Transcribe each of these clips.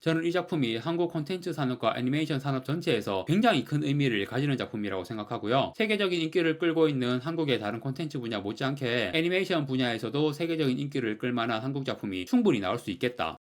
저는 이 작품이 한국 콘텐츠 산업과 애니메이션 산업 전체에서 굉장히 큰 의미를 가지는 작품이라고 생각하고요. 세계적인 인기를 끌고 있는 한국의 다른 콘텐츠 분야 못지않게 애니메이션 분야에서도 세계적인 인기를 끌만한 한국 작품이 충분히 나올 수 있겠다.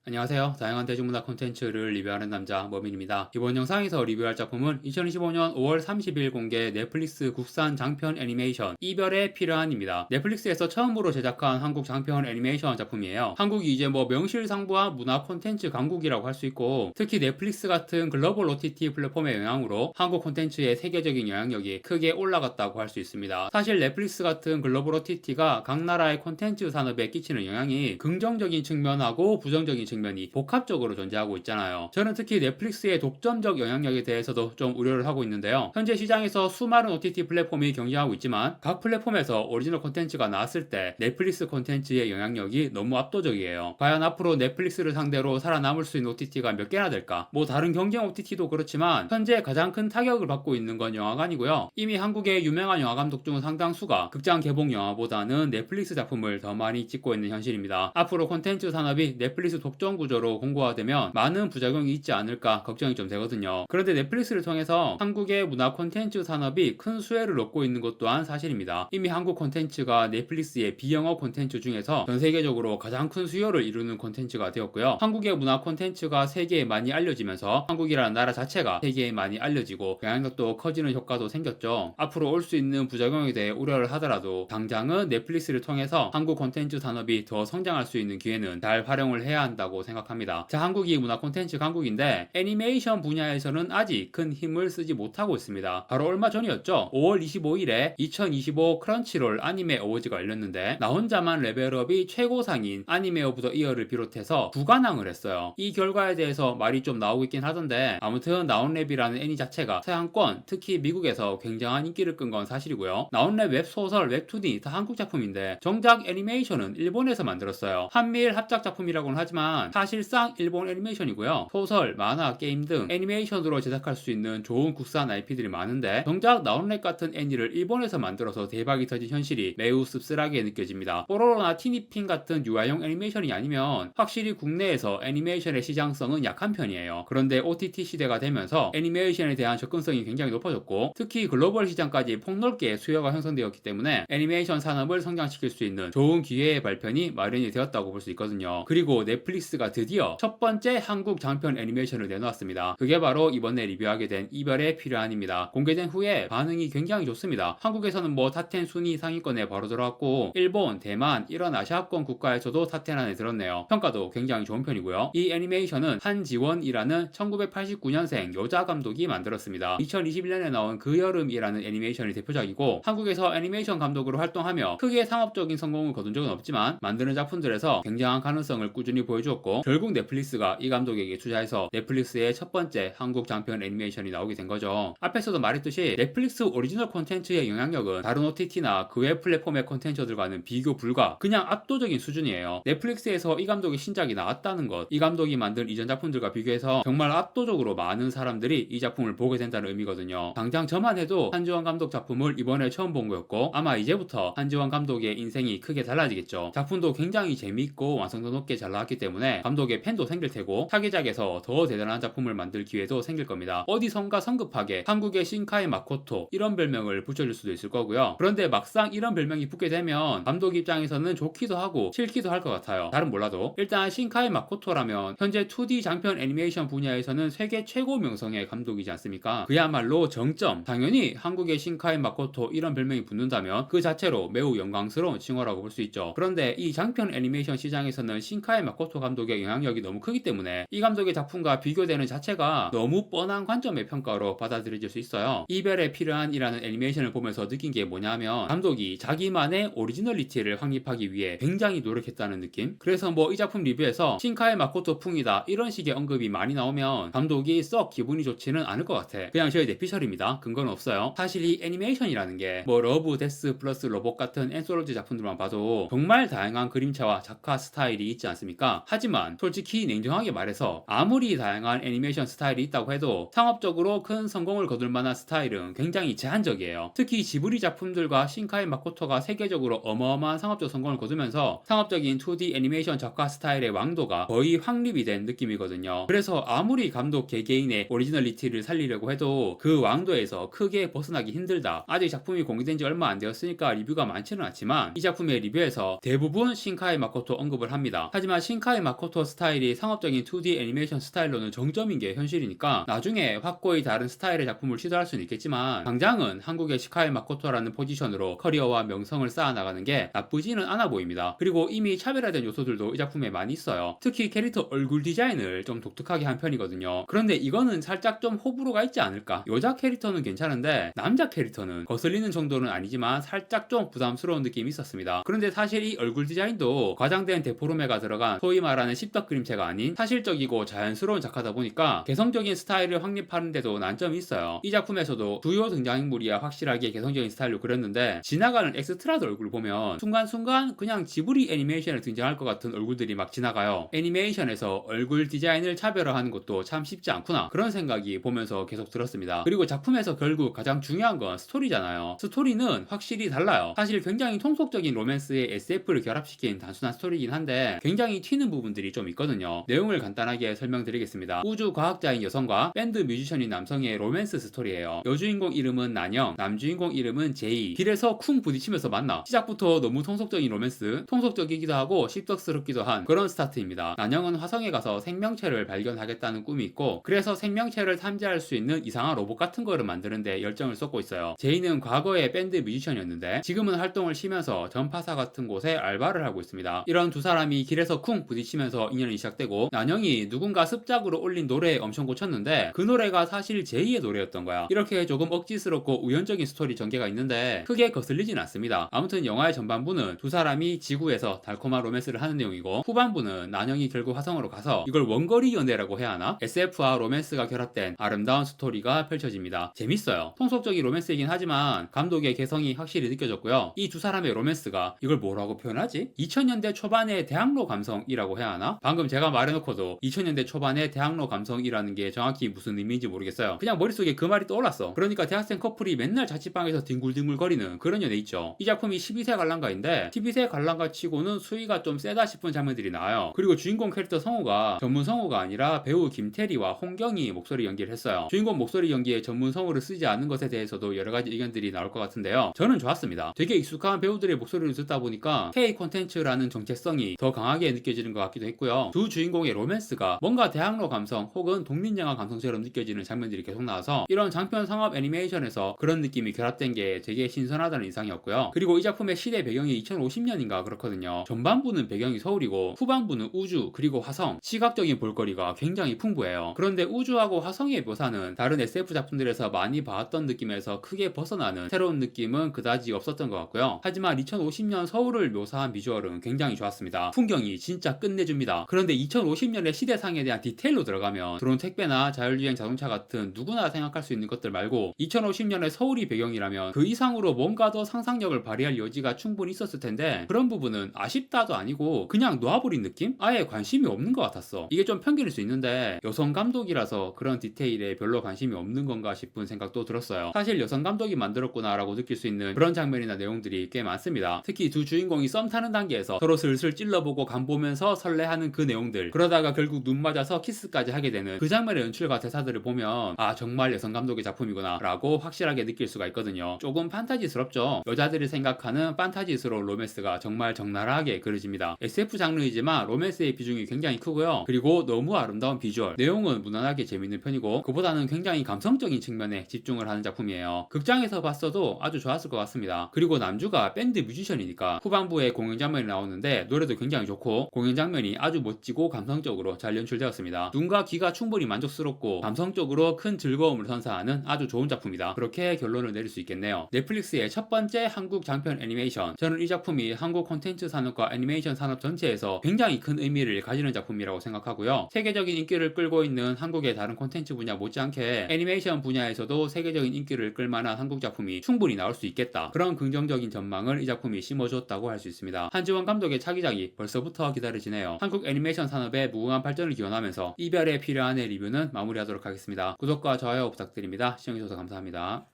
안녕하세요. 다양한 대중문화 콘텐츠를 리뷰하는 남자 머민입니다. 이번 영상에서 리뷰할 작품은 2025년 5월 30일 공개 넷플릭스 국산 장편 애니메이션 이별의 필요한입니다. 넷플릭스에서 처음으로 제작한 한국 장편 애니메이션 작품이에요. 한국이 이제 명실상부한 문화 콘텐츠 강국이라고 할 수 있고, 특히 넷플릭스 같은 글로벌 OTT 플랫폼의 영향으로 한국 콘텐츠의 세계적인 영향력이 크게 올라갔다고 할 수 있습니다. 사실 넷플릭스 같은 글로벌 OTT가 각 나라의 콘텐츠 산업에 끼치는 영향이 긍정적인 측면하고 부정적인 측면이 복합적으로 존재하고 있잖아요. 저는 특히 넷플릭스의 독점적 영향력에 대해서도 좀 우려를 하고 있는데요. 현재 시장에서 수많은 OTT 플랫폼이 경쟁하고 있지만 각 플랫폼에서 오리지널 콘텐츠가 나왔을 때 넷플릭스 콘텐츠의 영향력이 너무 압도적이에요. 과연 앞으로 넷플릭스를 상대로 살아남을 수 있는 OTT가 몇 개나 될까? 다른 경쟁 OTT도 그렇지만 현재 가장 큰 타격을 받고 있는 건 영화관이고요. 이미 한국의 유명한 영화 감독 중 상당수가 극장 개봉 영화보다는 넷플릭스 작품을 더 많이 찍고 있는 현실입니다. 앞으로 콘텐츠 산업이 넷플릭스 독점 구조로 공고화되면 많은 부작용이 있지 않을까 걱정이 좀 되거든요. 그런데 넷플릭스를 통해서 한국의 문화 콘텐츠 산업이 큰 수혜를 얻고 있는 것 또한 사실입니다. 이미 한국 콘텐츠가 넷플릭스의 비영어 콘텐츠 중에서 전 세계적으로 가장 큰 수요를 이루는 콘텐츠가 되었고요. 한국의 문화 콘텐츠가 세계에 많이 알려지면서 한국이라는 나라 자체가 세계에 많이 알려지고 영향력도 커지는 효과도 생겼죠. 앞으로 올 수 있는 부작용에 대해 우려를 하더라도 당장은 넷플릭스를 통해서 한국 콘텐츠 산업이 더 성장할 수 있는 기회는 잘 활용을 해야 한다고 생각합니다. 자, 한국이 문화 콘텐츠 강국인데 애니메이션 분야에서는 아직 큰 힘을 쓰지 못하고 있습니다. 바로 얼마 전이었죠. 5월 25일에 2025 크런치롤 아니메 어워즈가 열렸는데 나 혼자만 레벨업이 최고상인 아니메 오브 더 이어를 비롯해서 두관왕을 했어요. 이 결과에 대해서 말이 좀 나오고 있긴 하던데, 아무튼 나온랩이라는 애니 자체가 서양권, 특히 미국에서 굉장한 인기를 끈 건 사실이고요. 나온랩 웹소설, 웹툰이 다 한국 작품인데 정작 애니메이션은 일본에서 만들었어요. 한미일 합작 작품이라고는 하지만 사실상 일본 애니메이션이고요. 소설, 만화, 게임 등 애니메이션으로 제작할 수 있는 좋은 국산 IP들이 많은데 정작 나온랩 같은 애니를 일본에서 만들어서 대박이 터진 현실이 매우 씁쓸하게 느껴집니다. 뽀로로나 티니핑 같은 유아용 애니메이션이 아니면 확실히 국내에서 애니메이션의 시장성은 약한 편이에요. 그런데 OTT 시대가 되면서 애니메이션에 대한 접근성이 굉장히 높아졌고, 특히 글로벌 시장까지 폭넓게 수요가 형성되었기 때문에 애니메이션 산업을 성장시킬 수 있는 좋은 기회의 발편이 마련이 되었다고 볼 수 있거든요. 그리고 넷플릭스가 드디어 첫 번째 한국 장편 애니메이션을 내놓았습니다. 그게 바로 이번에 리뷰하게 된 이별의 필요한입니다. 공개된 후에 반응이 굉장히 좋습니다. 한국에서는 탑10 순위 상위권에 바로 들어왔고, 일본, 대만 이런 아시아권 국가에서도 탑10 안에 들었네요. 평가도 굉장히 좋은 편이고요. 이 애니메이션은 한지원이라는 1989년생 여자 감독이 만들었습니다. 2021년에 나온 그 여름이라는 애니메이션이 대표작이고, 한국에서 애니메이션 감독으로 활동하며 크게 상업적인 성공을 거둔 적은 없지만 만드는 작품들에서 굉장한 가능성을 꾸준히 보여주었고, 결국 넷플릭스가 이 감독에게 투자해서 넷플릭스의 첫 번째 한국 장편 애니메이션이 나오게 된 거죠. 앞에서도 말했듯이 넷플릭스 오리지널 콘텐츠의 영향력은 다른 OTT나 그 외 플랫폼의 콘텐츠들과는 비교 불가, 그냥 압도적인 수준이에요. 넷플릭스에서 이 감독의 신작이 나왔다는 것, 이 감독이 만든 이전 작품들과 비교해서 정말 압도적으로 많은 사람들이 이 작품을 보게 된다는 의미거든요. 당장 저만 해도 한지원 감독 작품을 이번에 처음 본 거였고, 아마 이제부터 한지원 감독의 인생이 크게 달라지겠죠. 작품도 굉장히 재미있고 완성도 높게 잘 나왔기 때문에 감독의 팬도 생길 테고, 타기작에서 더 대단한 작품을 만들 기회도 생길 겁니다. 어디선가 성급하게 한국의 신카이 마코토 이런 별명을 붙여줄 수도 있을 거고요. 그런데 막상 이런 별명이 붙게 되면 감독 입장에서는 좋기도 하고 싫기도 할 것 같아요. 다른 몰라도 일단 신카이 마코토라면 현재 2D 장편 애니메이션 분야에서는 세계 최고 명성의 감독이지 않습니까? 그야말로 정점. 당연히 한국의 신카이 마코토 이런 별명이 붙는다면 그 자체로 매우 영광스러운 칭호라고 볼 수 있죠. 그런데 이 장편 애니메이션 시장에서는 신카이 마코토 감독의 영향력이 너무 크기 때문에 이 감독의 작품과 비교되는 자체가 너무 뻔한 관점의 평가로 받아들여질 수 있어요. 이별의 필요한이라는 애니메이션을 보면서 느낀 게 뭐냐면, 감독이 자기만의 오리지널리티를 확립하기 위해 굉장히 노력했다는 느낌? 그래서 이 작품 리뷰에서 신카이 마코토 풍이다 이런 식의 언급이 많이 나오면 감독이 썩 기분이 좋지는 않을 것 같아. 그냥 저희 내피셜입니다. 근거는 없어요. 사실 이 애니메이션이라는 게 러브, 데스 플러스 로봇 같은 엔솔로지 작품들만 봐도 정말 다양한 그림체와 작화 스타일이 있지 않습니까? 하지만 하지만 솔직히 냉정하게 말해서 아무리 다양한 애니메이션 스타일이 있다고 해도 상업적으로 큰 성공을 거둘 만한 스타일은 굉장히 제한적이에요. 특히 지브리 작품들과 신카이 마코토가 세계적으로 어마어마한 상업적 성공을 거두면서 상업적인 2D 애니메이션 작화 스타일의 왕도가 거의 확립이 된 느낌이거든요. 그래서 아무리 감독 개개인의 오리지널리티를 살리려고 해도 그 왕도에서 크게 벗어나기 힘들다. 아직 작품이 공개된 지 얼마 안 되었으니까 리뷰가 많지는 않지만 이 작품의 리뷰에서 대부분 신카이 마코토 언급을 합니다. 하지만 신카이 마코토 스타일이 상업적인 2D 애니메이션 스타일로는 정점인 게 현실이니까 나중에 확고히 다른 스타일의 작품을 시도할 수는 있겠지만 당장은 한국의 신카이 마코토라는 포지션으로 커리어와 명성을 쌓아나가는 게 나쁘지는 않아 보입니다. 그리고 이미 차별화된 요소들도 이 작품에 많이 있어요. 특히 캐릭터 얼굴 디자인을 좀 독특하게 한 편이거든요. 그런데 이거는 살짝 좀 호불호가 있지 않을까? 여자 캐릭터는 괜찮은데 남자 캐릭터는 거슬리는 정도는 아니지만 살짝 좀 부담스러운 느낌이 있었습니다. 그런데 사실 이 얼굴 디자인도 과장된 데포르메가 들어간 소위 말하는 십덕 그림체가 아닌 사실적이고 자연스러운 작화다 보니까 개성적인 스타일을 확립하는데도 난점이 있어요. 이 작품에서도 주요 등장인물이야 확실하게 개성적인 스타일로 그렸는데 지나가는 엑스트라들 얼굴 보면 순간순간 그냥 지브리 애니메이션에 등장할 것 같은 얼굴들이 막 지나가요. 애니메이션에서 얼굴 디자인을 차별화하는 것도 참 쉽지 않구나 그런 생각이 보면서 계속 들었습니다. 그리고 작품에서 결국 가장 중요한 건 스토리잖아요. 스토리는 확실히 달라요. 사실 굉장히 통속적인 로맨스에 SF를 결합시킨 단순한 스토리이긴 한데 굉장히 튀는 부분들이 좀 있거든요. 내용을 간단하게 설명드리겠습니다. 우주 과학자인 여성과 밴드 뮤지션인 남성의 로맨스 스토리예요. 여주인공 이름은 난영, 남주인공 이름은 제이. 길에서 쿵 부딪히면서 만나. 시작부터 너무 통속적인 로맨스, 통속적이기도 하고 씹덕스럽기도 한 그런 스타트입니다. 난영은 화성에 가서 생명체를 발견하겠다는 꿈이 있고 그래서 생명체를 탐지할 수 있는 이상한 로봇 같은 거를 만드는데 열정을 쏟고 있어요. 제이는 과거에 밴드 뮤지션이었는데 지금은 활동을 쉬면서 전파사 같은 곳에 알바를 하고 있습니다. 이런 두 사람이 길에서 쿵 부딪히면서 인연이 시작되고 난영이 누군가 습작으로 올린 노래에 엄청 꽂혔는데 그 노래가 사실 제이의 노래였던 거야. 이렇게 조금 억지스럽고 우연적인 스토리 전개가 있는데 크게 거슬리진 않습니다. 아무튼 영화의 전반부는 두 사람이 지구에서 달콤한 로맨스를 하는 내용이고 후반부는 난영이 결국 화성으로 가서 이걸 원거리 연애라고 해야 하나? SF와 로맨스가 결합된 아름다운 스토리가 펼쳐집니다. 재밌어요. 통속적인 로맨스이긴 하지만 감독의 개성이 확실히 느껴졌고요. 이 두 사람의 로맨스가 이걸 뭐라고 표현하지? 2000년대 초반의 대학로 감성이라고 해야 하나? 방금 제가 말해놓고도 2000년대 초반의 대학로 감성이라는 게 정확히 무슨 의미인지 모르겠어요. 그냥 머릿속에 그 말이 떠올랐어. 그러니까 대학생 커플이 맨날 자취방에서 뒹굴뒹굴거리는 그런 연애 있죠. 이 작품이 12세 관람가인데 12세 관람가 치고는 수위가 좀 세다 싶은 장면들이 나와요. 그리고 주인공 캐릭터 성우가 전문 성우가 아니라 배우 김태리와 홍경이 목소리 연기를 했어요. 주인공 목소리 연기에 전문 성우를 쓰지 않은 것에 대해서도 여러 가지 의견들이 나올 것 같은데요. 저는 좋았습니다. 되게 익숙한 배우들의 목소리를 듣다 보니까 K 콘텐츠라는 정체성이 더 강하게 느껴지는 것 같기도 했고요. 두 주인공의 로맨스가 뭔가 대학로 감성 혹은 독립영화 감성처럼 느껴지는 장면들이 계속 나와서 이런 장편 상업 애니메이션에서 그런 느낌이 결합된 게 되게 신선하다는 인상이었고요. 그리고 이 작품의 시대 배경이 2050년인가 그렇거든요. 전반부는 배경이 서울이고 후반부는 우주 그리고 화성, 시각적인 볼거리가 굉장히 풍부해요. 그런데 우주하고 화성의 묘사는 다른 SF 작품들에서 많이 봐왔던 느낌에서 크게 벗어나는 새로운 느낌은 그다지 없었던 것 같고요. 하지만 2050년 서울을 묘사한 비주얼은 굉장히 좋았습니다. 풍경이 진짜 끝내줍니다. 그런데 2050년의 시대상에 대한 디테일로 들어가면 드론 택배나 자율주행 자동차 같은 누구나 생각할 수 있는 것들 말고 2050년의 서울이 배경이라면 그 이상으로 뭔가 더 상상력을 발휘할 여지가 충분히 있었을 텐데 그런 부분은 아쉽다도 아니고 그냥 놓아버린 느낌? 아예 관심이 없는 것 같았어. 이게 좀 편견일 수 있는데 여성 감독이라서 그런 디테일에 별로 관심이 없는 건가 싶은 생각도 들었어요. 사실 여성 감독이 만들었구나 라고 느낄 수 있는 그런 장면이나 내용들이 꽤 많습니다. 특히 두 주인공이 썸 타는 단계에서 서로 슬슬 찔러보고 간보면서 설레하는 그 내용들, 그러다가 결국 눈 맞아서 키스까지 하게 되는 그 장면의 연출과 대사들을 보면 아 정말 여성 감독의 작품이구나 라고 확실하게 느낄 수가 있거든요. 조금 판타지스럽죠. 여자들이 생각하는 판타지스러운 로맨스가 정말 적나라하게 그려집니다. SF 장르이지만 로맨스의 비중이 굉장히 크고요. 그리고 너무 아름다운 비주얼, 내용은 무난하게 재밌는 편이고 그보다는 굉장히 감성적인 측면에 집중을 하는 작품이에요. 극장에서 봤어도 아주 좋았을 것 같습니다. 그리고 남주가 밴드 뮤지션이니까 후반부에 공연 장면이 나오는데 노래도 굉장히 좋고 공연 장면이 아주 멋지고 감성적으로 잘 연출되었습니다. 눈과 귀가 충분히 만족스럽고 감성적으로 큰 즐거움을 선사하는 아주 좋은 작품이다. 그렇게 결론을 내릴 수 있겠네요. 넷플릭스의 첫 번째 한국 장편 애니메이션. 저는 이 작품이 한국 콘텐츠 산업과 애니메이션 산업 전체에서 굉장히 큰 의미를 가지는 작품이라고 생각하고요. 세계적인 인기를 끌고 있는 한국의 다른 콘텐츠 분야 못지않게 애니메이션 분야에서도 세계적인 인기를 끌만한 한국 작품이 충분히 나올 수 있겠다. 그런 긍정적인 전망을 이 작품이 심어줬다고 할 수 있습니다. 한지원 감독의 차기작이 벌써부터 기다려지네요. 한국 애니메이션 산업의 무궁한 발전을 기원하면서 이별의 필요한의 리뷰는 마무리하도록 하겠습니다. 구독과 좋아요 부탁드립니다. 시청해주셔서 감사합니다.